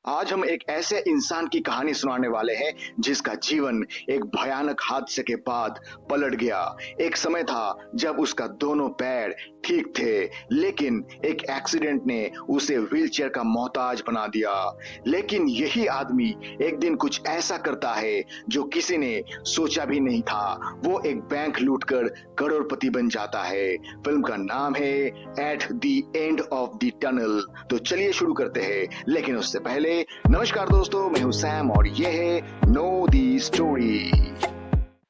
आज हम एक ऐसे इंसान की कहानी सुनाने वाले हैं जिसका जीवन एक भयानक हादसे के बाद पलट गया। एक समय था जब उसका दोनों पैर ठीक थे, लेकिन एक एक्सीडेंट ने उसे व्हीलचेयर का मोहताज बना दिया। लेकिन यही आदमी एक दिन कुछ ऐसा करता है जो किसी ने सोचा भी नहीं था। वो एक बैंक लूटकर करोड़पति बन जाता है। फिल्म का नाम है at the end of the tunnel. तो चलिए शुरू करते हैं, लेकिन उससे पहले नमस्कार दोस्तों, मैं हूं सैम और ये है नो दी स्टोरी।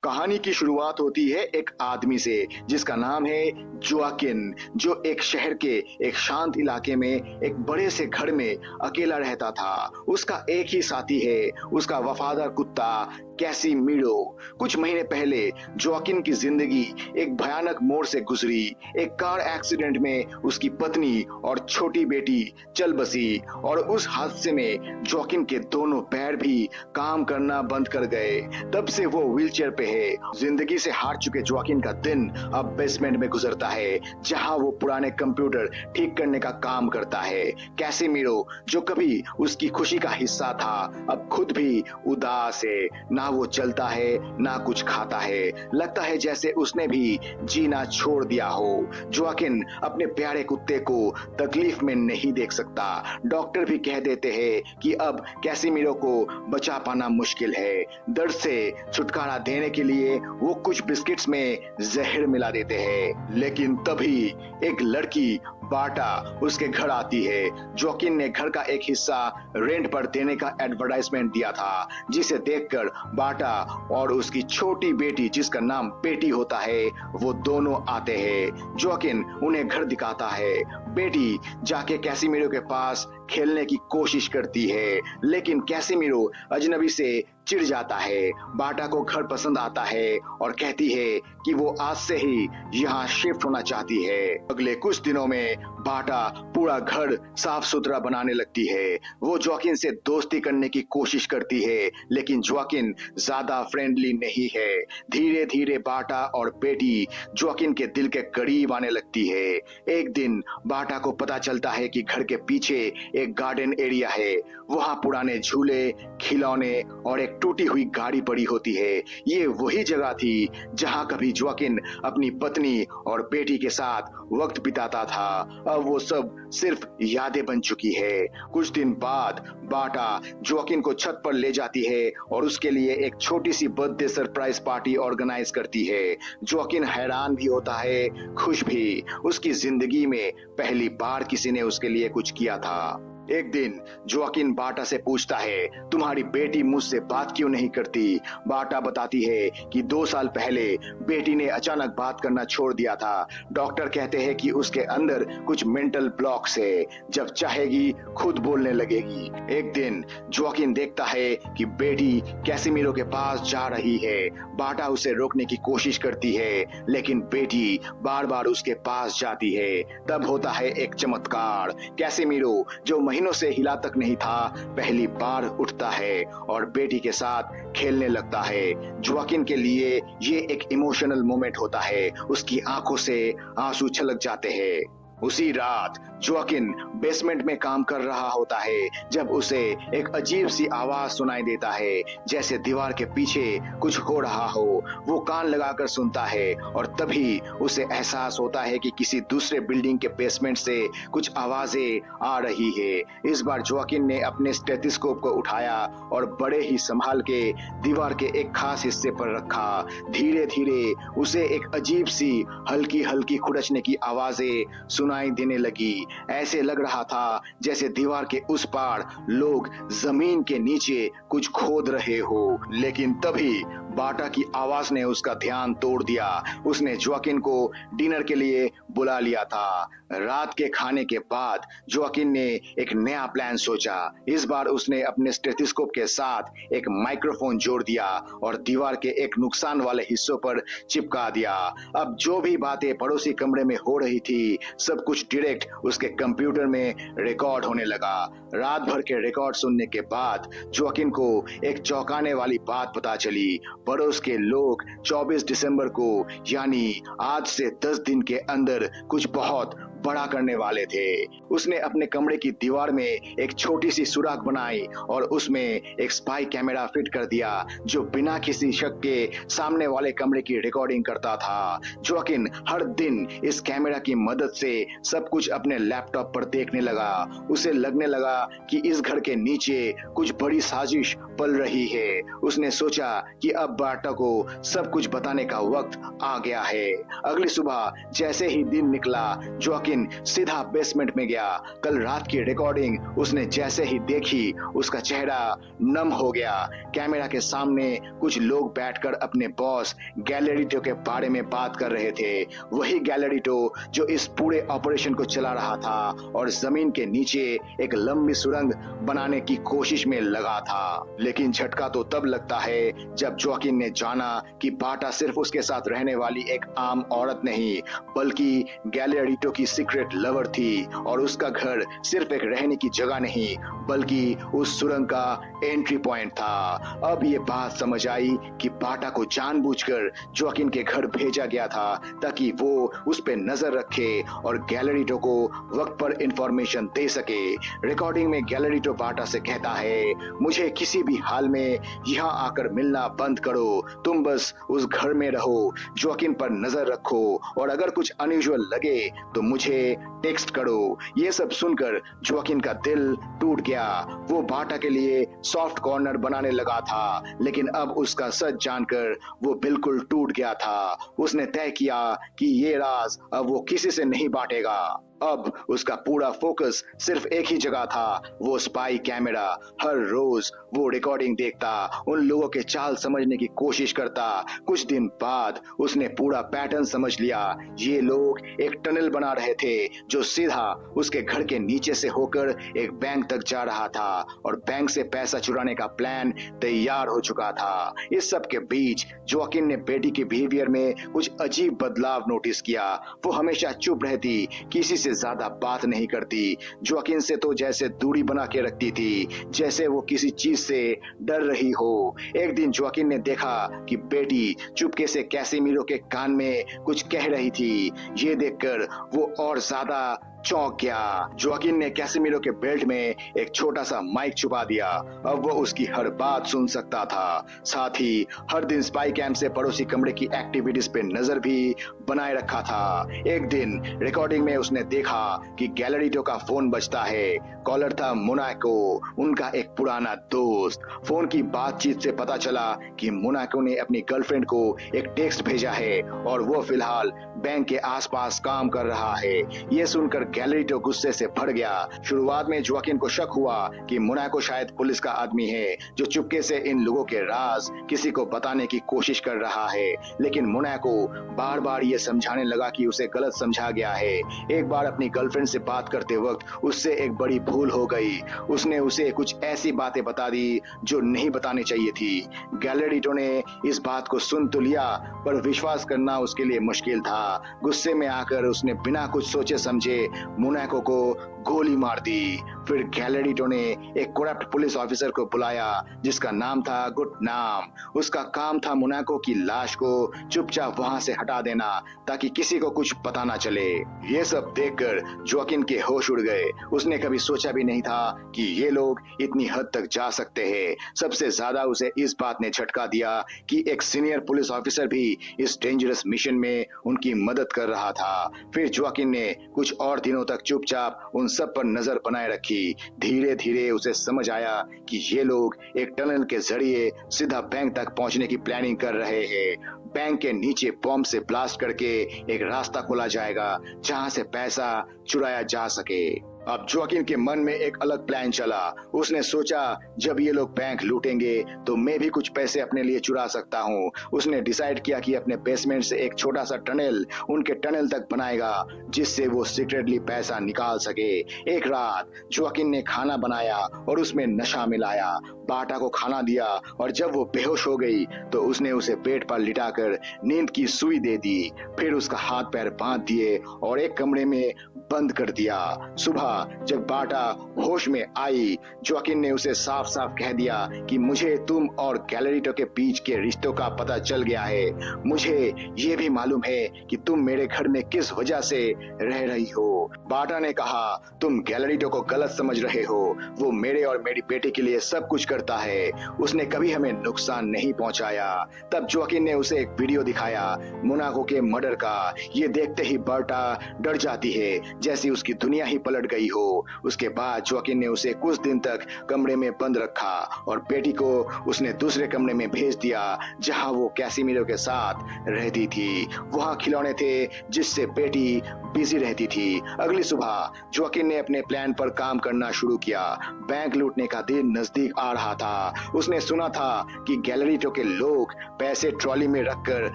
कहानी की शुरुआत होती है एक आदमी से जिसका नाम है जोआकिन, जो एक शहर के एक शांत इलाके में एक बड़े से घर में अकेला रहता था। उसका एक ही साथी है, उसका वफादार कुत्ता कैसीमिरो। कुछ महीने पहले जोआकिन की जिंदगी एक भयानक मोड़ से गुजरी। एक कार एक्सीडेंट में उसकी पत्नी और छोटी बेटी चल बसी और उस हादसे में जोआकिन के दोनों पैर भी काम करना बंद कर गए। तब से वो व्हीलचेयर पे है। जिंदगी से हार चुके जोआकिन का दिन अब बेसमेंट में गुजरता है, जहां वो पुराने कंप्यूटर ठीक करने का काम करता है। कैसीमिरो, जो कभी उसकी खुशी का हिस्सा था, अब खुद भी उदास है। ना वो चलता है ना कुछ खाता है। लगता है जैसे उसने भी जीना छोड़ दिया हो। जोआकिन अपने प्यारे कुत्ते को तकलीफ में नहीं देख सकता। डॉक्टर भी कह देते हैं कि अब कैसीमिरो को बचा पाना मुश्किल है। दर्द से छुटकारा देने के लिए वो कुछ बिस्किट्स में जहर मिला देते हैं। लेकिन तभी एक लड़की बाटा उसके घर आती है। जोआकिन ने घर का एक हिस्सा रेंट पर देने का एडवर्टाइजमेंट दिया था, जिसे देखकर बाटा और उसकी छोटी बेटी, जिसका नाम पेटी होता है, वो दोनों आते हैं। जोआकिन उन्हें घर दिखाता है। बेटी जाके कैसीमिरो के पास खेलने की कोशिश करती है, लेकिन कैसीमिरो अजनबी से चिढ़ जाता है। बाटा को घर पसंद आता है और कहती है कि वो आज से ही यहाँ शिफ्ट होना चाहती है। अगले कुछ दिनों में बाटा पूरा घर साफ सुथरा बनाने लगती है। वो जोआकिन से दोस्ती करने की कोशिश करती है, लेकिन जोआकिन ज्यादा फ्रेंडली नहीं है। धीरे धीरे बाटा और बेटी जोआकिन के दिल के करीब आने लगती है। एक दिन बाटा को पता चलता है कि घर के पीछे एक गार्डन एरिया है। वहाँ पुराने झूले, खिलौने और एक टूटी हुई गाड़ी पड़ी होती है। ये वही जगह थी जहाँ कभी जोआकिन अपनी पत्नी और बेटी के साथ वक्त बिताता था। अब वो सब सिर्फ यादें बन चुकी है। कुछ दिन बाद बाटा जोआकिन को छत पर ले जाती है और उसके लिए एक छोटी सी बर्थडे सरप्राइज पार्टी ऑर्गेनाइज करती है। जोआकिन हैरान भी होता है, खुश भी। उसकी जिंदगी में पहली बार किसी ने उसके लिए कुछ किया था। एक दिन जोआकिन बाटा से पूछता है, तुम्हारी बेटी मुझसे बात क्यों नहीं करती? बाटा बताती है कि 2 साल पहले बेटी ने अचानक बात करना छोड़ दिया था। डॉक्टर कहते हैं कि उसके अंदर कुछ मेंटल ब्लॉक्स है, जब चाहेगी खुद बोलने लगेगी। एक दिन जोआकिन देखता है कि बेटी कैसीमिरो के पास जा रही है। बाटा उसे रोकने की कोशिश करती है, लेकिन बेटी बार बार उसके पास जाती है। तब होता है एक चमत्कार। कैसीमिरो, जो महीनों से हिला तक नहीं था, पहली बार उठता है और बेटी के साथ खेलने लगता है। जोआकिन के लिए ये एक इमोशनल मोमेंट होता है। उसकी आंखों से आंसू छलक जाते हैं। उसी रात जोआकिन बेसमेंट में काम कर रहा होता है जब उसे एक अजीब सी आवाज सुनाई देता है, जैसे दीवार के पीछे कुछ हो रहा हो। वो कान लगाकर सुनता है और तभी उसे एहसास होता है कि किसी दूसरे बिल्डिंग के बेसमेंट से कुछ आवाजें आ रही है। इस बार जोआकिन ने अपने स्टेथोस्कोप को उठाया और बड़े ही संभाल के दीवार के एक खास हिस्से पर रखा। धीरे धीरे उसे एक अजीब सी हल्की हल्की खुरचने की आवाजें सुनाई देने लगी। ऐसे लग रहा था जैसे दीवार के उस पार लोग जमीन के नीचे कुछ खोद रहे हो। लेकिन तभी बाटा की आवाज ने उसका ध्यान तोड़ दिया। उसने जोआकिन को डिनर के लिए बुला लिया था। रात के खाने के बाद जोआकिन ने एक नया प्लान सोचा। इस बार उसने अपने स्टेथोस्कोप के साथ एक माइक्रोफोन जोड़ दिया और दीवार के एक नुकसान वाले हिस्सों पर चिपका दिया। अब जो भी बातें पड़ोसी कमरे में हो रही थी, सब कुछ डायरेक्ट उसके कंप्यूटर में रिकॉर्ड होने लगा। रात भर के रिकॉर्ड सुनने के बाद जोआकिन को एक चौंकाने वाली बात पता चली। पड़ोस के लोग 24 दिसंबर को, यानी आज से 10 दिन के अंदर, कुछ बहुत बड़ा करने वाले थे। उसने अपने कमरे की दीवार में एक छोटी सी सुराख बनाई और उसमें एक स्पाई कैमरा फिट कर दिया जो बिना किसी शक के सामने वाले कमरे की रिकॉर्डिंग करता था। जोकिन हर दिन इस कैमरा की मदद से सब कुछ अपने लैपटॉप पर देखने लगा। उसे लगने लगा कि इस घर के नीचे कुछ बड़ी साजिश पल रही है। उसने सोचा कि अब बार्टा को सब कुछ बताने का वक्त आ गया है। अगली सुबह जैसे ही दिन निकला, जोकिन सीधा बेसमेंट में गया। कल रात की रिकॉर्डिंग उसने जैसे ही देखी, उसका चेहरा नम हो गया। कैमरा के सामने कुछ लोग बैठकर अपने बॉस गैलेरिटो के बारे में बात कर रहे थे। वही गैलेरिटो जो इस पूरे ऑपरेशन को चला रहा था और जमीन के नीचे एक लंबी सुरंग बनाने की कोशिश में लगा था। लेकिन झटका तो तब लगता है जब जोकिन ने जाना कि बार्टा सिर्फ उसके साथ रहने वाली एक आम औरत नहीं, बल्कि गैलेरिटो की सीक्रेट लवर थी और उसका घर सिर्फ एक रहने की जगह नहीं, बल्कि उस सुरंग का एंट्री पॉइंट था। अब ये बात समझ आई कि बार्टा को जानबूझकर जोकिन के घर भेजा गया था ताकि वो उस पे नजर रखे और गैलेरिटो को वक्त पर इंफॉर्मेशन दे सके। रिकॉर्डिंग में गैलेरिटो बार्टा से कहता है, मुझे किसी भी हाल में यहाँ आकर मिलना बंद करो, तुम बस उस घर में रहो, जोकिन पर नजर रखो और अगर कुछ अनयूजुअल लगे तो मुझे टेक्स्ट करो। ये सब सुनकर जोकिन का दिल टूट गया। वो बार्टा के लिए सॉफ्ट कॉर्नर बनाने लगा था, लेकिन अब उसका सच जानकर वो बिल्कुल टूट गया था। उसने तय किया कि ये राज अब वो किसी से नहीं बांटेगा। अब उसका पूरा फोकस सिर्फ एक ही जगह था, वो स्पाई कैमरा। हर रोज वो रिकॉर्डिंग देखता, उन लोगों के चाल समझने की कोशिश करता। कुछ दिन बाद उसने पूरा पैटर्न समझ लिया। ये लोग एक टनल बना रहे थे जो सीधा उसके घर के नीचे से होकर एक बैंक तक जा रहा था और बैंक से पैसा चुराने का प्लान तैयार हो चुका था। इस सब के बीच जोकिन ने बेटी के बिहेवियर में कुछ अजीब बदलाव नोटिस किया। वो हमेशा चुप रहती, किसी से ज्यादा बात नहीं करती, जोकिन से तो जैसे दूरी बना के रखती थी, जैसे वो किसी चीज से डर रही हो। एक दिन जोकिन ने देखा कि बेटी चुपके से कैसिमिरो के कान में कुछ कह रही थी। ये देखकर वो और ज्यादा चौंक गया। जोकिन ने कैसिमिरो के बेल्ट में एक छोटा सा माइक छुपा दिया। अब वो उसकी हर बात सुन सकता था। साथ ही हर दिन स्पाई कैंप से पड़ोसी कमरे की एक्टिविटीज पे नजर भी बनाए रखा था। एक दिन रिकॉर्डिंग में उसने देखा कि गैलेरिटो का फोन बजता है। कॉलर था मोनाको, उनका एक पुराना दोस्त। फोन की बातचीत से पता चला कि मोनाको ने अपनी गर्लफ्रेंड को एक टेक्स्ट भेजा है और वो फिलहाल बैंक के आसपास काम कर रहा है। ये सुनकर गैलेरिटो गुस्से से भर गया। शुरुआत में जोकिन को शक हुआ कि मोनाको शायद पुलिस का आदमी है जो चुपके से इन लोगों के राज किसी को बताने की कोशिश कर रहा है, लेकिन मोनाको बार बार ये समझाने लगा कि उसे गलत समझा गया है। एक बार अपनी गर्लफ्रेंड से बात करते वक्त उससे एक बड़ी भूल हो गई। उसने उसे कुछ ऐसी बातें बता दी जो नहीं बतानी चाहिए थी। गैलेरिटो ने इस बात को सुन तो लिया, पर विश्वास करना उसके लिए मुश्किल था। गुस्से में आकर उसने बिना कुछ सोचे समझे मोनाको को गोली मार दी। फिर गैलेरिटो ने एक करप्ट पुलिस ऑफिसर को बुलाया जिसका नाम था गुड नाम। उसका काम था मोनाको की लाश को चुपचाप वहां से हटा देना ताकि किसी को कुछ पता ना चले। ये सब देखकर जोकिन के होश उड़ गए। उसने कभी सोचा भी नहीं था कि ये लोग इतनी हद तक जा सकते हैं। सबसे ज्यादा उसे इस बात ने झटका दिया कि एक सीनियर पुलिस ऑफिसर भी इस डेंजरस मिशन में उनकी मदद कर रहा था। फिर जोकिन ने कुछ और दिनों तक चुपचाप उन सब पर नजर बनाए रखी। धीरे धीरे उसे समझ आया कि ये लोग एक टनल के जरिए सीधा बैंक तक पहुंचने की प्लानिंग कर रहे हैं। बैंक के नीचे बॉम्ब से ब्लास्ट करके एक रास्ता खोला जाएगा जहां से पैसा चुराया जा सके। अब जोकिन के मन में एक अलग प्लान चला। उसने सोचा जब ये लोग बैंक लूटेंगे तो मैं भी कुछ पैसे अपने लिए चुरा सकता हूँ। उसने डिसाइड किया कि अपने बेसमेंट से एक छोटा सा टनल उनके टनल तक बनाएगा जिससे वो सीक्रेटली पैसा निकाल सके। एक रात जोकिन ने खाना बनाया और उसमें नशा मिलाया। बार्टा को खाना दिया और जब वो बेहोश हो गई तो उसने उसे पेट पर लिटाकर नींद की सुई दे दी। फिर उसका हाथ पैर बांध दिए और एक कमरे में बंद कर दिया। सुबह जब बाटा होश में आई, जोकिन ने उसे साफ साफ कह दिया कि मुझे तुम और गैलेरिटो के बीच के रिश्तों का पता चल गया है। मुझे ये भी मालूम है कि तुम मेरे घर में किस वजह से रह रही हो। बाटा ने कहा, तुम गैलेरिटो को गलत समझ रहे हो। वो मेरे और मेरी बेटी के लिए सब कुछ करता है। उसने कभी हमें नुकसान नहीं पहुंचाया। तब जोकिन ने उसे एक वीडियो दिखाया मोनाको के मर्डर का। ये देखते ही बाटा डर जाती है, जैसी उसकी दुनिया ही पलट गई हो। उसके बाद जोकिन ने उसे कुछ दिन तक कमरे में बंद रखा और बेटी को उसने दूसरे कमरे में भेज दिया जहां वो कैसिमिरो के साथ रहती थी। वहां खिलौने थे जिससे बेटी बिजी रहती थी। अगली सुबह जोकिन ने अपने प्लान पर काम करना शुरू किया। बैंक लूटने का दिन नजदीक आ रहा था। उसने सुना था कि गैलेरिटो के लोग पैसे ट्रॉली में रखकर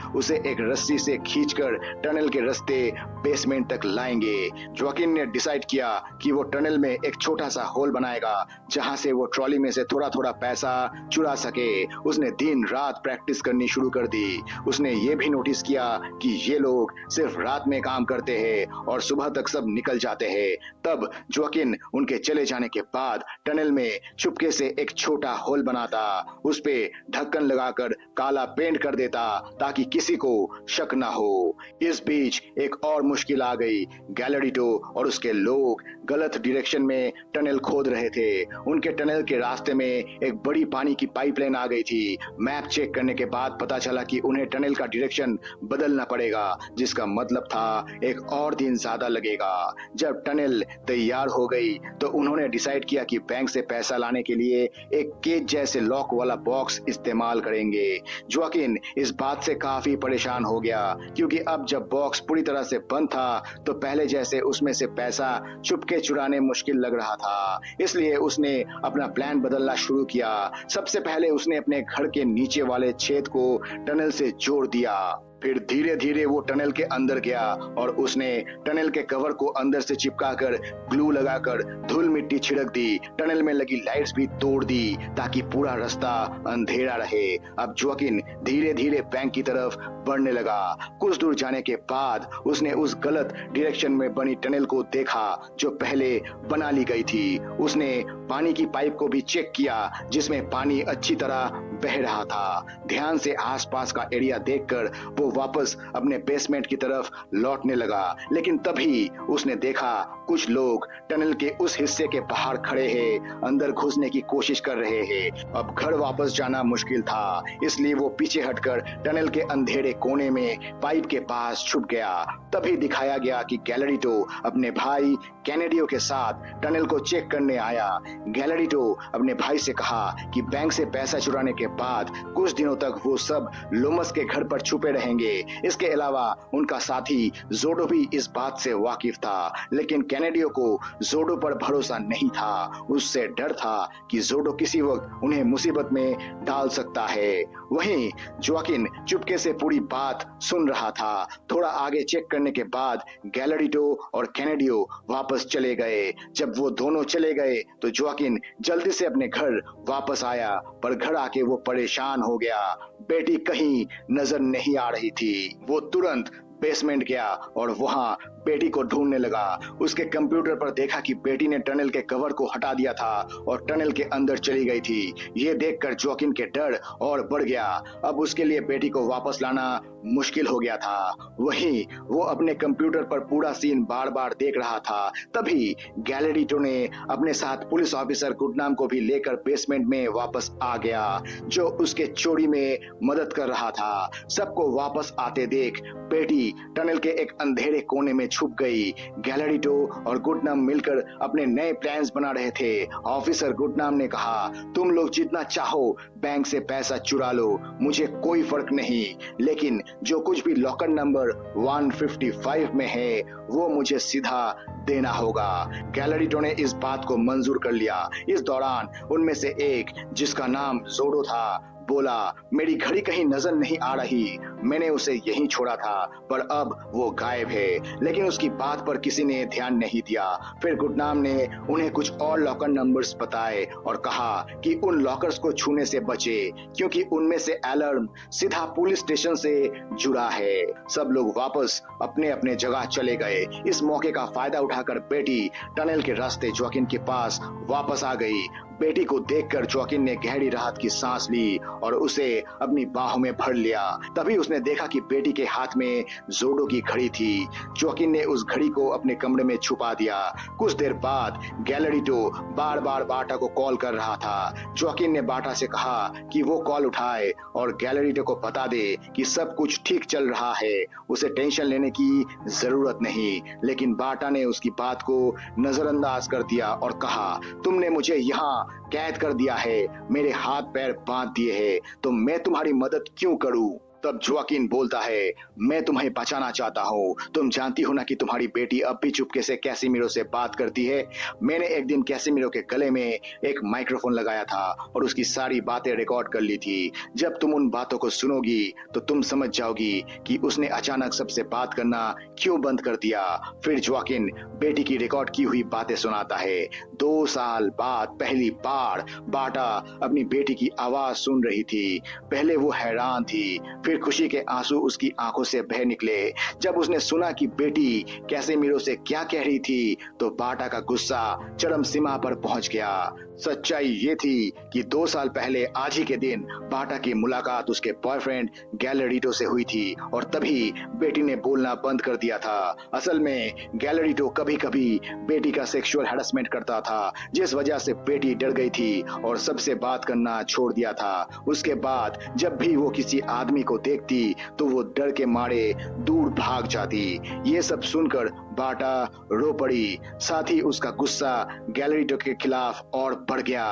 उसे एक रस्सी से खींचकर टनल के रास्ते बेसमेंट तक लाएंगे। जोकिन ने डिसाइड किया कि वो टनल में एक छोटा सा होल बनाएगा जहां से वो ट्रॉली में से थोड़ा थोड़ा पैसा चुरा सके। उसने दिन रात प्रैक्टिस करनी शुरू कर दी। उसने ये भी नोटिस किया कि ये लोग सिर्फ रात में काम करते हैं और सुबह तक सब निकल जाते हैं। तब जोकिन उनके चले जाने के बाद टनल में चुपके से एक छोटा होल बनाता, उस पे ढक्कन लगाकर काला पेंट कर देता ताकि किसी को शक ना हो। इस बीच एक और मुश्किल आ गई। गैलेरिटो और उसके लोग गलत डायरेक्शन में टनल खोद रहे थे। उनके टनल के रास्ते में एक बड़ी पानी की पाइपलाइन आ गई थी। मैप चेक करने के बाद पता चला कि उन्हें टनल का डायरेक्शन बदलना पड़ेगा, जिसका मतलब था एक और दिन ज्यादा लगेगा। जब टनल तैयार हो गई तो उन्होंने डिसाइड किया कि बैंक से पैसा लाने के लिए एक केज जैसे लॉक वाला बॉक्स इस्तेमाल करेंगे। जोकिन इस बात से काफी परेशान हो गया क्योंकि अब जब बॉक्स पूरी तरह से बंद था तो पहले जैसे उसमें से पैसा चुपके चुराने मुश्किल लग रहा था। इसलिए उसने अपना प्लान बदलना शुरू किया। सबसे पहले उसने अपने घर के नीचे वाले छेद को टनल से जोड़ दिया। फिर धीरे धीरे वो टनल के अंदर गया और उसने टनल के कवर को अंदर से चिपकाकर ग्लू लगाकर धूल मिट्टी छिड़क दी। टनल में लगी लाइट्स भी तोड़ दी ताकि पूरा रास्ता अंधेरा रहे। अब जोकिन धीरे धीरे बैंक की तरफ बढ़ने लगा। कुछ दूर जाने के बाद उसने उस गलत डायरेक्शन में बनी टनल को देखा जो पहले बना ली गई थी। उसने पानी की पाइप को भी चेक किया जिसमें पानी अच्छी तरह बह रहा था। ध्यान से आसपास का एरिया देखकर वो वापस अपने बेसमेंट की तरफ लौटने लगा, लेकिन तभी उसने देखा कुछ लोग टनल के उस हिस्से के बाहर खड़े हैं, अंदर घुसने की कोशिश कर रहे हैं। अब घर वापस जाना मुश्किल था, इसलिए वो पीछे हटकर टनल के अंधेरे कोने में पाइप के पास छुप गया। तभी दिखाया गया कि गैलेरिटो अपने भाई कैनेडियो के साथ टनल को चेक करने आया। गैलेरिटो अपने भाई से कहा कि बैंक से पैसा चुराने के बाद कुछ दिनों तक वो सब लोमस के घर पर छुपे रहेंगे। इसके अलावा उनका साथी जोडो भी इस बात से वाकिफ था, लेकिन कैनेडियो को जोडो पर भरोसा नहीं था। उससे डर था कि जोडो किसी वक्त उन्हें मुसीबत में डाल सकता है। वहीं जोकिन चुपके से पूरी बात सुन रहा था। थोड़ा आगे चेक करने के बाद गैलेरिटो और कैनेडियो वापस चले गए। जब वो दोनों चले गए तो जोकिन जल्दी से अपने घर वापस आया, पर घर आके वो परेशान हो गया। बेटी कहीं नजर नहीं आ रही थी। वो तुरंत बेसमेंट गया और वहां बेटी को ढूंढने लगा। उसके कंप्यूटर पर देखा कि बेटी ने टनल के कवर को हटा दिया था और टनल के अंदर चली गई थी। ये देखकर जोकिन के डर और बढ़ गया। अब उसके लिए बेटी को वापस लाना मुश्किल हो गया था। वहीं वो अपने कंप्यूटर पर पूरा सीन बार बार देख रहा था। तभी गैलेरिटो ने अपने साथ पुलिस ऑफिसर गुडनाम को भी लेकर बेसमेंट में वापस आ गया, जो उसके चोरी में मदद कर रहा था। सबको वापस आते देख बेटी टनल के एक अंधेरे कोने में छुप गई। गैलेरिटो और गुडनाम मिलकर अपने नए प्लान्स बना रहे थे। ऑफिसर गुडनाम ने कहा, तुम लोग जितना चाहो बैंक से पैसा चुरा लो, मुझे कोई फर्क नहीं, लेकिन जो कुछ भी लॉकर नंबर 155 में है वो मुझे सीधा देना होगा। गैलेरिटो ने इस बात को मंजूर कर लिया। इस दौरान उनमें से एक, जिसका नाम जोडो था, बोला, मेरी घड़ी कहीं नजर नहीं आ रही, मैंने उसे यहीं छोड़ा था पर अब वो गायब है। लेकिन उसकी बात पर किसी ने ध्यान नहीं दिया। फिर गुडनाम ने उन्हें कुछ और लॉकर नंबर्स बताए और कहा कि उन लॉकर्स को छूने से बचे क्योंकि उनमें से अलार्म सीधा पुलिस स्टेशन से जुड़ा है। सब लोग वापस अपने अपने जगह चले गए। इस मौके का फायदा उठाकर बेटी टनल के रास्ते जोकिन के पास वापस आ गई। बेटी को देखकर जोकिन ने गहरी राहत की सांस ली और उसे अपनी बाहों में भर लिया। तभी उसने देखा कि बेटी के हाथ में जोडो की घड़ी थी। जोकिन ने उस घड़ी को अपने कमरे में छुपा दिया। कुछ देर बाद गैलरिटो बार बार बाटा को कॉल कर रहा था। जोकिन ने बाटा से कहा कि वो कॉल उठाए और गैलरिटो को बता दे कि सब कुछ ठीक चल रहा है, उसे टेंशन लेने की जरूरत नहीं। लेकिन बाटा ने उसकी बात को नजरअंदाज कर दिया और कहा, तुमने मुझे यहाँ कैद कर दिया है, मेरे हाथ पैर बांध दिए हैं, तो मैं तुम्हारी मदद क्यों करूं? तब जोकिन बोलता है, मैं तुम्हें बचाना चाहता हूँ। तुम जानती हो ना कि तुम्हारी बेटी अब भी चुपके से कैसिमिरो से बात करती है। मैंने एक दिन कैसिमिरो के गले में एक माइक्रोफोन लगाया था और उसकी सारी बातें रिकॉर्ड कर ली थी। जब तुम उन बातों को सुनोगी तो तुम समझ जाओगी कि उसने अचानक सबसे बात करना क्यों बंद कर दिया। फिर जोकिन बेटी की रिकॉर्ड की हुई बातें सुनाता है। 2 साल बाद पहली बार बाटा अपनी बेटी की आवाज सुन रही थी। पहले वो हैरान थी, फिर खुशी के आंसू उसकी आंखों से बह निकले। जब उसने सुना कि बेटी कैसेमिरो से क्या कह रही थी तो बाटा का गुस्सा चरम सीमा पर पहुंच गया। सच्चाई ये थी कि 2 साल पहले आज ही के दिन बाटा की मुलाकात उसके बॉयफ्रेंड गैलरिटो से हुई थी और तभी बेटी ने बोलना बंद कर दिया था। असल में गैलरिटो कभी कभी बेटी का सेक्सुअल हैरेसमेंट करता था, जिस वजह से बेटी डर गई थी और सबसे बात करना छोड़ दिया था। उसके बाद जब भी वो किसी आदमी को देखती तो वो डर के मारे दूर भाग जाती। ये सब सुनकर बाटा रो पड़ी। साथ ही उसका गुस्सा गैलरिटो के खिलाफ और बढ़ गया।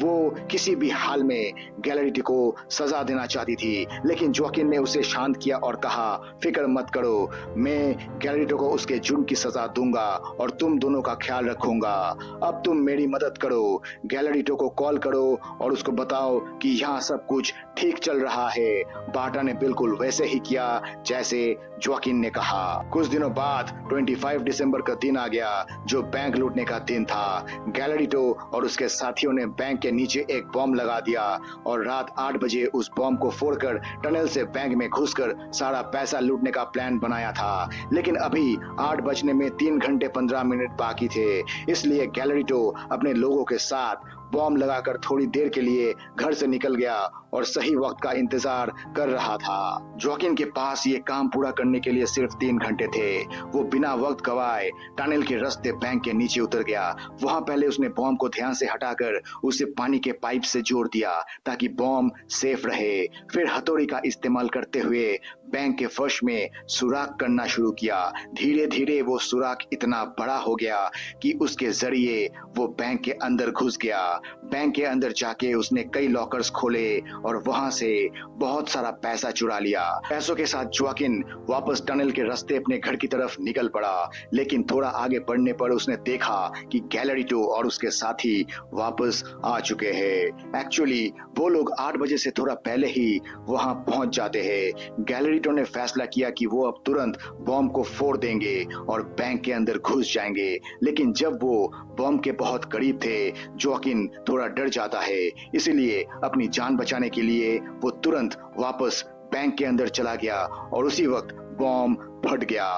वो किसी भी हाल में गैलरिटो को सजा देना चाहती थी, लेकिन जोकिन ने उसे शांत किया और कहा, फिक्र मत करो, मैं गैलरिटो को उसके जुर्म की सजा दूंगा और तुम दोनों का ख्याल रखूंगा। अब तुम मेरी मदद करो, गैलरिटो को कॉल करो और उसको बताओ कि यहाँ सब कुछ ठीक चल रहा है। बाटा ने बिल्कुल वैसे ही किया जैसे जोकिन ने कहा। कुछ दिनों बाद 25 दिसंबर का दिन आ गया, जो बैंक लूटने का दिन था। गैलरिटो और उसके साथियों ने बैंक के नीचे एक बॉम्ब लगा दिया और रात 8 बजे उस बॉम्ब को फोड़कर टनल से बैंक में घुसकर सारा पैसा लूटने का प्लान बनाया था। लेकिन अभी 8 बजने में 3 घंटे 15 मिनट बाकी थे, इसलिए गैलरिटो अपने लोगों के साथ बॉम्ब लगाकर थोड़ी देर के लिए घर से निकल गया और सही वक्त का इंतजार कर रहा था। जोकिन के पास ये काम पूरा करने के लिए सिर्फ 3 घंटे थे। वो बिना वक्त गवाए टनल के रास्ते बैंक के नीचे उतर गया। वहां पहले उसने बॉम्ब को ध्यान से हटाकर उसे पानी के पाइप से जोड़ दिया ताकि बॉम्ब सेफ रहे। फिर हथौड़ी का इस्तेमाल करते हुए बैंक के फर्श में सुराख करना शुरू किया। धीरे धीरे वो सुराख इतना बड़ा हो गया कि उसके जरिए वो बैंक के अंदर घुस गया। बैंक के अंदर जाके उसने कई लॉकर्स खोले और वहां से बहुत सारा पैसा चुरा लिया। पैसों के साथ जोकिन वापस टनल के रास्ते अपने घर की तरफ निकल पड़ा, लेकिन थोड़ा आगे बढ़ने पर उसने देखा कि गैलरिटो और उसके साथी वापस आ चुके हैं। एक्चुअली वो लोग 8 बजे से थोड़ा पहले ही वहां पहुंच जाते हैं। गैलरिटो ने फैसला किया कि वो अब तुरंत बॉम्ब को फोड़ देंगे और बैंक के अंदर घुस जाएंगे। लेकिन जब वो बॉम्ब के बहुत करीब थे, जोकिन थोड़ा डर जाता है, इसीलिए अपनी जान बचाने के लिए वो तुरंत वापस बैंक के अंदर चला गया और उसी वक्त बॉम्ब फट गया।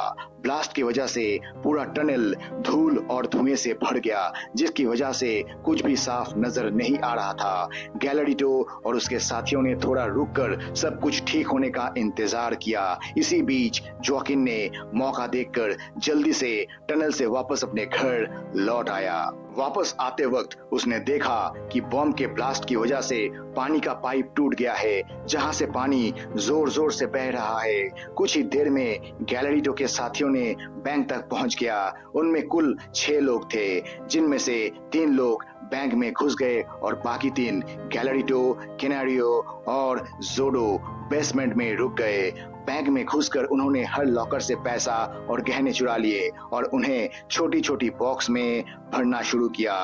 ब्लास्ट की वजह से पूरा टनल धूल और धुएं से भर गया, जिसकी वजह से कुछ भी साफ नजर नहीं आ रहा था। गैलरिटो और उसके साथियों ने थोड़ा रुककर सब कुछ ठीक होने का इंतजार किया। इसी बीच जोकिन ने मौका देखकर जल्दी से टनल से वापस अपने घर लौट आया। वापस आते वक्त उसने देखा कि बॉम्ब के ब्लास्ट की वजह से पानी का पाइप टूट गया है, जहां से पानी जोर जोर से बह रहा है। कुछ ही देर में गैलरिटो के साथियों ने बैंक तक पहुंच गया। उनमें कुल 6 लोग थे, जिनमें से 3 लोग बैंक में घुस गए और बाकी 3 गैलरिटो, कैनारियो और जोडो बेसमेंट में रुक गए। बैंक में घुसकर उन्होंने हर लॉकर से पैसा और गहने चुरा लिए और उन्हें छोटी छोटी बॉक्स में भरना शुरू किया।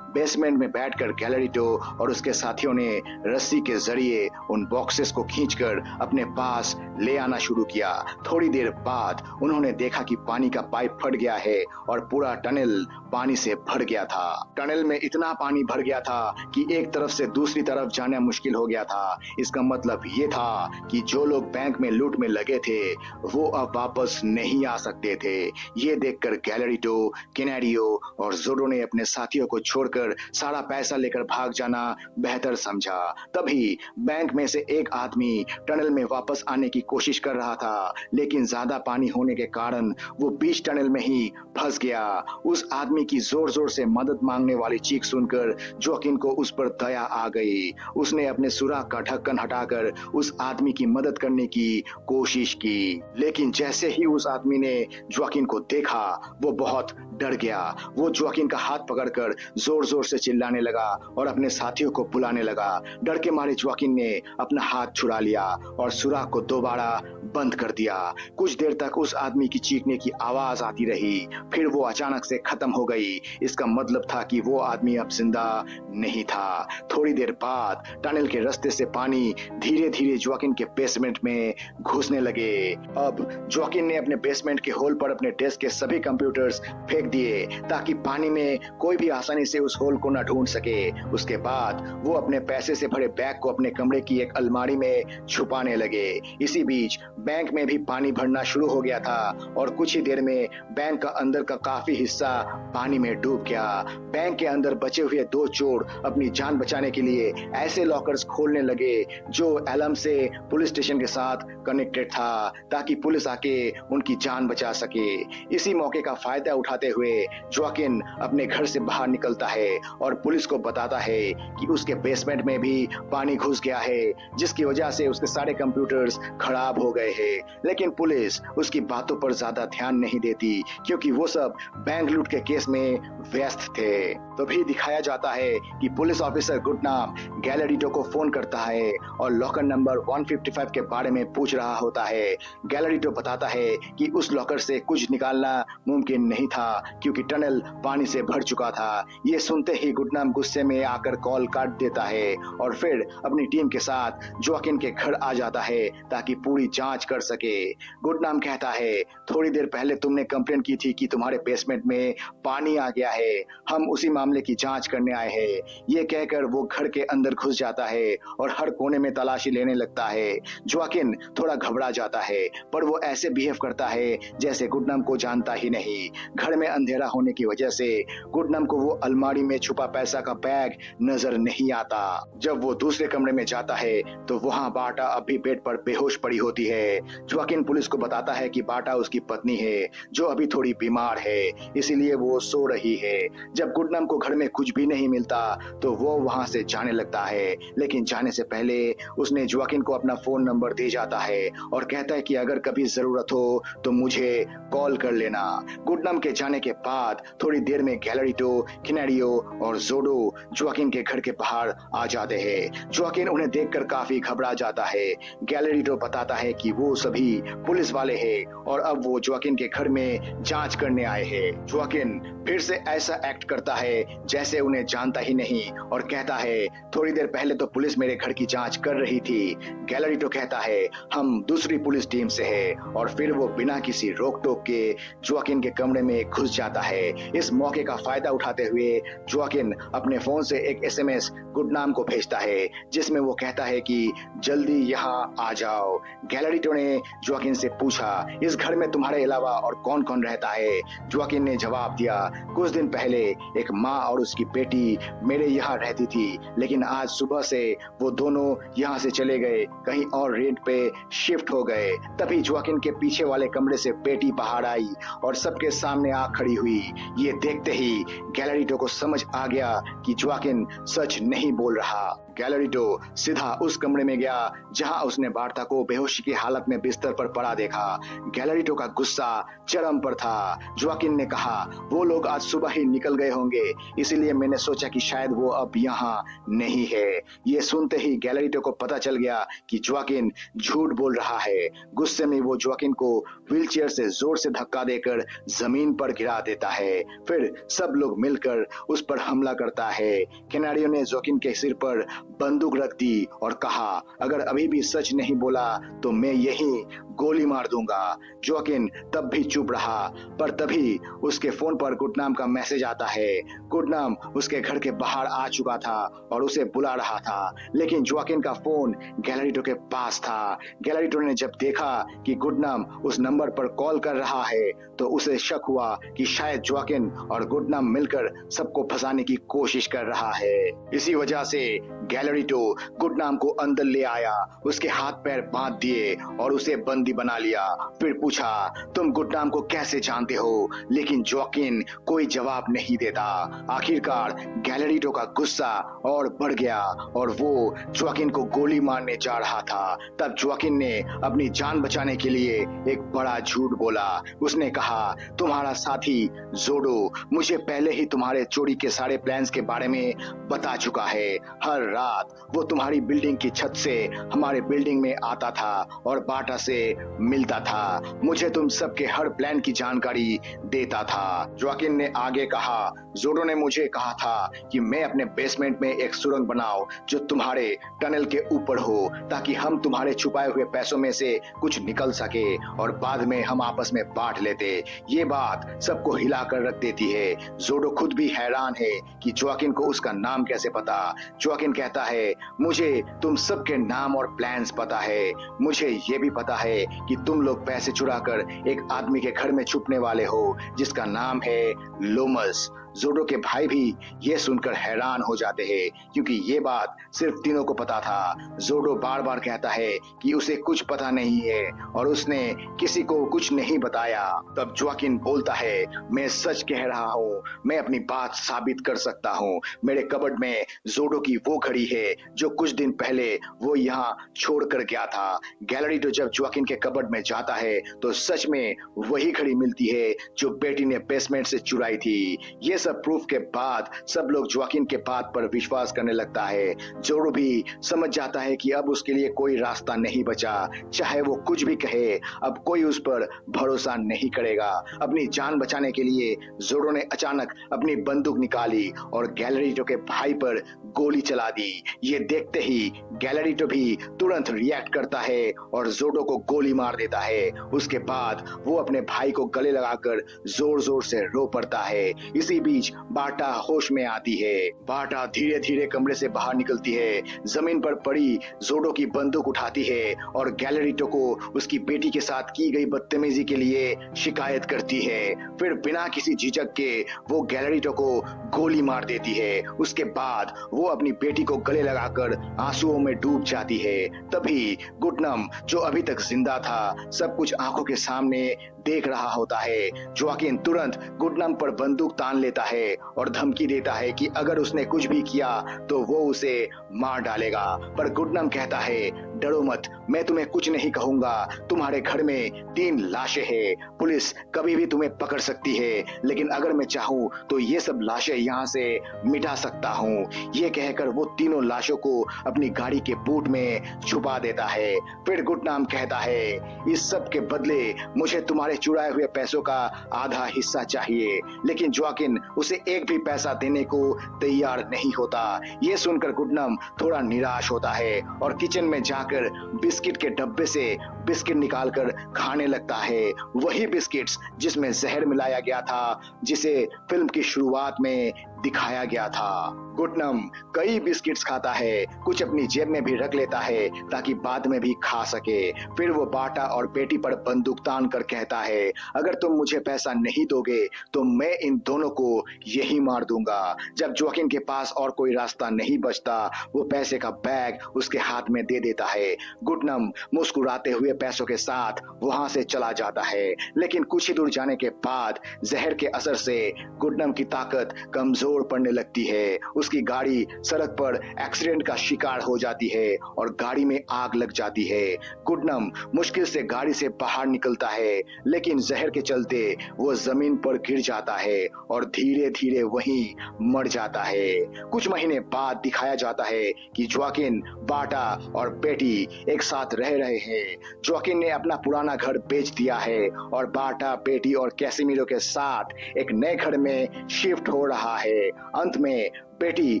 बेसमेंट में बैठकर गैलेरिटो और उसके साथियों ने रस्सी के जरिए उन बॉक्सेस को खींचकर अपने पास ले आना शुरू किया। थोड़ी देर बाद उन्होंने देखा कि पानी का पाइप फट गया है और पूरा टनल पानी से भर गया था। टनल में इतना पानी भर गया था कि एक तरफ से दूसरी तरफ जाना मुश्किल हो गया था। इसका मतलब ये था कि जो लोग बैंक में लूट में लगे थे वो अब वापस नहीं आ सकते थे। ये देखकर गैलेरिटो, कैनेडियो और जोडो ने अपने साथियों को छोड़कर सारा पैसा लेकर भाग जाना बेहतर समझा। तभी बैंक में से एक आदमी टनल में वापस आने की कोशिश कर रहा था, लेकिन ज्यादा पानी होने के कारण वो बीच टनल में ही फंस गया। उस आदमी की जोर जोर से मदद मांगने वाली चीख सुनकर जोकिन को उस पर दया आ गई। उसने अपने सुराख का ढक्कन हटाकर उस आदमी की मदद करने की कोशिश की, लेकिन जैसे ही उस आदमी ने जोकिन को देखा वो बहुत डर गया। वो जोकिन का हाथ पकड़कर जोर जोर से चिल्लाने लगा और अपने साथियों को बुलाने लगा। डर के मारे जोकिन ने अपना हाथ छुड़ा लिया और सुराख को दोबारा बंद कर दिया। कुछ देर तक उस आदमी की चीखने की आवाज आती रही, फिर वो अचानक से खत्म हो गई। इसका मतलब था कि वो आदमी अब जिंदा नहीं था। थोड़ी देर बाद टनल के रास्ते से पानी धीरे धीरे जोकिन के बेसमेंट में घुसने लगे। अब जोकिन ने अपने बेसमेंट के होल पर अपने डेस्क के सभी कंप्यूटर्स फेंक दिए ताकि पानी में कोई भी आसानी से उस होल को न ढूंढ सके। उसके बाद वो अपने पैसे से भरे बैग को अपने कमरे की एक अलमारी में छुपाने लगे। इसी बीच बैंक में भी पानी भरना शुरू हो गया था और कुछ ही देर में बैंक का अंदर का काफी हिस्सा पानी में डूब गया। बैंक के अंदर बचे हुए दो चोर अपनी जान बचाने के लिए ऐसे लॉकर्स खोलने लगे जो एलम से पुलिस स्टेशन के साथ कनेक्टेड था ताकि पुलिस आके उनकी जान बचा सके। इसी मौके का फायदा उठाते हुए जोकिन अपने घर से बाहर निकलता है और पुलिस को बताता है कि उसके बेसमेंट में भी पानी घुस गया है, जिसकी वजह से उसके सारे कंप्यूटर्स खराब हो गए हैं। लेकिन पुलिस उसकी बातों पर ज्यादा ध्यान नहीं देती क्योंकि वो सब बैंक लूट के केस में व्यस्त थे। तभी दिखाया जाता है कि पुलिस ऑफिसर गुडनाम गैलेरिटो को फोन करता है और लॉकर नंबर 155 के बारे में पूछ रहा होता है। गैलेरिटो बताता है कि उस लॉकर से कुछ निकालना मुमकिन नहीं था क्योंकि टनल पानी से भर चुका था। ये सुनते ही गुडनाम गुस्से में आकर कॉल काट देता है और फिर अपनी टीम के साथ जोकिन के घर आ जाता है ताकि पूरी जांच कर सके। गुडनाम कहता है, थोड़ी देर पहले तुमने कंप्लेन की थी कि तुम्हारे बेसमेंट में पानी आ गया है, हम उसी मामले की जांच करने आए हैं। ये कहकर वो घर के अंदर घुस जाता है और हर कोने में तलाशी लेने लगता है। जोकिन थोड़ा घबरा जाता है पर वो ऐसे बिहेव करता है जैसे गुडनाम को जानता ही नहीं। घर में अंधेरा होने की वजह से गुडनाम को वो अलमारी में छुपा पैसा का बैग नजर नहीं आता। जब वो दूसरे कमरे में जाता है तो वहाँ बाटा अभी बेड पर बेहोश पड़ी होती है। जोकिन पुलिस को बताता है कि बाटा उसकी पत्नी है जो अभी थोड़ी बीमार है, इसीलिए वो सो रही है। जब गुडनाम को घर में कुछ भी नहीं मिलता तो वो वहाँ से जाने लगता है, लेकिन जाने से पहले उसने जोकिन को अपना फोन नंबर दे जाता है और कहता है कि अगर कभी जरूरत हो तो मुझे कॉल कर लेना। गुडनाम के जाने के बाद थोड़ी देर में गैलेरिटो, कैनेडियो और जोडो जोकिन के घर के बाहर आ जाते हैं। जोकिन उन्हें देखकर काफी घबरा जाता है। गैलेरिटो बताता है कि वो सभी पुलिस वाले हैं और अब वो जोकिन के घर में जांच करने आए हैं। जोकिन फिर से ऐसा एक्ट करता है जैसे उन्हें जानता ही नहीं और कहता है, थोड़ी देर पहले तो पुलिस मेरे घर की जांच कर रही थी। गैलेरिटो कहता है, हम दूसरी पुलिस टीम से है और फिर वो बिना किसी रोक टोक के जोकिन के कमरे में घुस जाता है। इस मौके का फायदा उठाते हुए जोकिन अपने फोन से एक एसएमएस गुडनाम को भेजता है जिसमें वो कहता है कि जल्दी यहाँ आ जाओ। गैलेरिटो ने जोकिन से पूछा, इस घर में तुम्हारे अलावा और कौन कौन रहता है? जोकिन ने जवाब दिया, कुछ दिन पहले एक माँ और उसकी बेटी मेरे यहाँ रहती थी, लेकिन आज सुबह से वो दोनों यहाँ से चले गए, कहीं और रेंट पे शिफ्ट हो गए। तभी जोकिन के पीछे वाले कमरे से बेटी बाहर आई और सबके सामने आ खड़ी हुई। ये देखते ही गैलेरिटो को समझ आ गया कि जोकिन सच नहीं बोल रहा। गैलरिटो सीधा उस कमरे में गया जहां उसने बार्टा को बेहोशी की हालत में बिस्तर पर पड़ा देखा। गैलरिटो का गुस्सा चरम पर था। जोआकिन ने कहा, वो लोग आज सुबह ही निकल गए होंगे, इसीलिए मैंने सोचा कि शायद वो अब यहाँ नहीं है। ये सुनते ही गैलरिटो को पता चल गया कि जोआकिन झूठ बोल रहा है। गुस्से में वो जोआकिन को व्हीलचेयर से जोर से धक्का देकर जमीन पर गिरा देता है। फिर सब लोग मिलकर उस पर हमला करता है। कैनारियो ने जोआकिन के सिर पर बंदूक रख दी और कहा, अगर अभी भी सच नहीं बोला तो मैं यही गोली मार दूंगा। जोआकिन तब भी चुप रहा, पर तभी उसके फोन पर गुडनाम का मैसेज आता है। गुडनाम उसके घर के बाहर आ चुका था और उसे बुला रहा था, लेकिन जोआकिन का फोन गैलरिटो के पास था। गैलरिटो ने जब देखा कि गुडनाम उस नंबर पर कॉल कर रहा है तो उसे शक हुआ कि शायद जोआकिन और गुडनाम मिलकर सबको फंसाने की कोशिश कर रहा है। इसी वजह से गैलरिटो गुडनाम को अंदर ले आया, उसके हाथ पैर बांध दिए और उसे बंदी बना लिया। फिर पूछा, तुम गुडनाम को कैसे जानते हो? लेकिन जोआकिन कोई जवाब नहीं देता। आखिरकार गैलरिटो का गुस्सा और बढ़ गया और वो जोआकिन को गोली मारने जा रहा था। तब जोआकिन ने अपनी जान बचाने के लिए एक बड़ा झूठ बोला। उसने कहा, तुम्हारा साथी जोडो मुझे पहले ही तुम्हारे चोरी के सारे प्लान्स के बारे में बता चुका है। हर रात वो तुम्हारी बिल्डिंग की छत से हमारे बिल्डिंग में आता था और बाटा से मिलता था। मुझे तुम सबके हर प्लान की जानकारी देता था। जोआकिन ने आगे कहा, जोडो ने मुझे कहा था कि मैं अपने बेसमेंट में एक सुरंग बनाऊं जो तुम्हारे टनल के ऊपर हो, ताकि हम तुम्हारे छुपाए हुए पैसों में से कुछ निकल सके और बाद में हम आपस में बांट लेते। ये बात सबको हिला कर रख देती है। जोडो खुद भी हैरान है कि जोआकिन को उसका नाम कैसे पता। जोआकिन कहता है, मुझे तुम सबके नाम और प्लान्स पता है। मुझे ये भी पता है कि तुम लोग पैसे चुराकर एक आदमी के घर में छुपने वाले हो जिसका नाम है लोमस। जोडो के भाई भी ये सुनकर हैरान हो जाते हैं, क्योंकि ये बात सिर्फ तीनों को पता था। जोडो बार बार कहता है कि उसे कुछ पता नहीं है और उसने किसी को कुछ नहीं बताया। तब जोआकिन बोलता है, मैं सच कह रहा हूँ, मैं अपनी बात साबित कर सकता हूँ। मेरे कबर्ड में जोडो की वो घड़ी है जो कुछ दिन पहले वो यहाँ छोड़ कर गया था। गैलरिटो जब जोआकिन के कबर्ड में जाता है तो सच में वही घड़ी मिलती है जो बेटी ने बेसमेंट से चुराई थी। ये सब प्रूफ के बाद सब लोग जोआकिन के बात पर विश्वास करने लगता है। जोडो भी समझ जाता है कि अब उसके लिए कोई रास्ता नहीं बचा। चाहे वो कुछ भी कहे, अब कोई उस पर भरोसा नहीं करेगा। अपनी जान बचाने के लिए जोडो ने अचानक अपनी बंदूक निकाली और गैलरिटो के भाई पर गोली चला दी। ये देखते ही गैलरिटो भी तुरंत रिएक्ट करता है और जोडो को गोली मार देता है। उसके बाद वो अपने भाई को गले लगाकर जोर जोर से रो पड़ता है। इसी बीच बाटा होश में आती है। बाटा धीरे धीरे कमरे से बाहर निकलती है, जमीन पर पड़ी जोडो की बंदूक उठाती है और गैलरिटो को उसकी बेटी के साथ की गई बदतमीजी के लिए शिकायत करती है। फिर बिना किसी झिझक के वो गैलरिटो को गोली मार देती है। उसके बाद वो अपनी बेटी को गले लगाकर आंसुओं में डूब जाती है। तभी गुडनम, जो अभी तक जिंदा था, सब कुछ आंखों के सामने देख रहा होता है। जोआकिन तुरंत गुडनम पर बंदूक तान लेता है और धमकी देता है कि अगर उसने कुछ भी किया तो वो उसे मार डालेगा। पर गुडनम कहता है, डरो मत, मैं तुम्हें कुछ नहीं कहूंगा। तुम्हारे घर में 3 लाशें हैं। पुलिस कभी भी तुम्हें पकड़ सकती है, लेकिन अगर मैं चाहूं तो ये सब लाशें यहाँ से मिटा सकता हूँ। ये कहकर वो तीनों लाशों को अपनी गाड़ी के बूट में छुपा देता है। फिर गुडनम कहता है, इस सब के बदले मुझे तुम्हारे चुराए हुए पैसों का आधा हिस्सा चाहिए। लेकिन जोआकिन उसे एक भी पैसा देने को तैयार नहीं होता। ये सुनकर गुडनम थोड़ा निराश होता है और किचन में जाकर बिस्किट के डब्बे से बिस्किट निकालकर खाने लगता है। वही बिस्किट्स जिसमें जहर मिलाया गया था, जिसे फिल्म की शुरुआत में दिखाया गया था। गुडनम कई बिस्किट्स खाता है, कुछ अपनी जेब में भी रख लेता है ताकि बाद में भी खा सके। फिर वो बाटा और बेटी पर बंदूक तान कर कहता है, अगर तुम मुझे पैसा नहीं दोगे तो मैं इन दोनों को यही मार दूंगा। जब जोआकिन के पास और कोई रास्ता नहीं बचता, वो पैसे का बैग उसके हाथ में दे देता है। गुडनम मुस्कुराते हुए पैसों के साथ वहां से चला जाता है, लेकिन कुछ ही दूर जाने के बाद जहर के असर से गुडनम की ताकत कमजोर दौड़ पड़ने लगती है। उसकी गाड़ी सड़क पर एक्सीडेंट का शिकार हो जाती है और गाड़ी में आग लग जाती है। गुडनम मुश्किल से गाड़ी से बाहर निकलता है, लेकिन जहर के चलते वो जमीन पर गिर जाता है और धीरे धीरे वहीं मर जाता है। कुछ महीने बाद दिखाया जाता है कि जोआकिन, बार्टा और बेटी एक साथ रह रहे हैं। जोआकिन ने अपना पुराना घर बेच दिया है और बार्टा, बेटी और कैसिमिरो के साथ एक नए घर में शिफ्ट हो रहा है। अंत में बेटी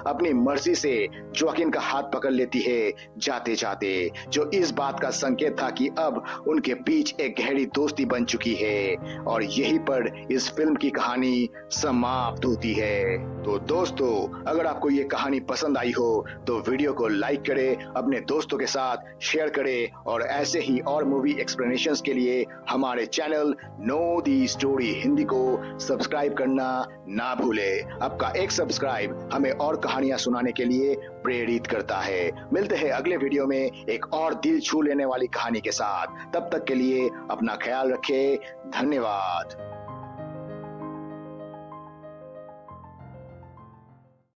अपनी मर्जी से जोआकिन का हाथ पकड़ लेती है जाते जाते, जो इस बात का संकेत था कि अब उनके बीच एक गहरी दोस्ती बन चुकी है। और यहीं पर इस फिल्म की कहानी समाप्त होती है। तो दोस्तों, अगर आपको ये कहानी पसंद आई हो तो वीडियो को लाइक करें, अपने दोस्तों के साथ शेयर करें और ऐसे ही और मूवी एक्सप्लेनेशंस के लिए हमारे channel know the story Hindi को सब्सक्राइब करना ना भूलें। आपका एक सब्सक्राइब हमें और कहानियां सुनाने के लिए प्रेरित करता है। मिलते हैं अगले वीडियो में एक और दिल छू लेने वाली कहानी के साथ। तब तक के लिए अपना ख्याल रखें। धन्यवाद।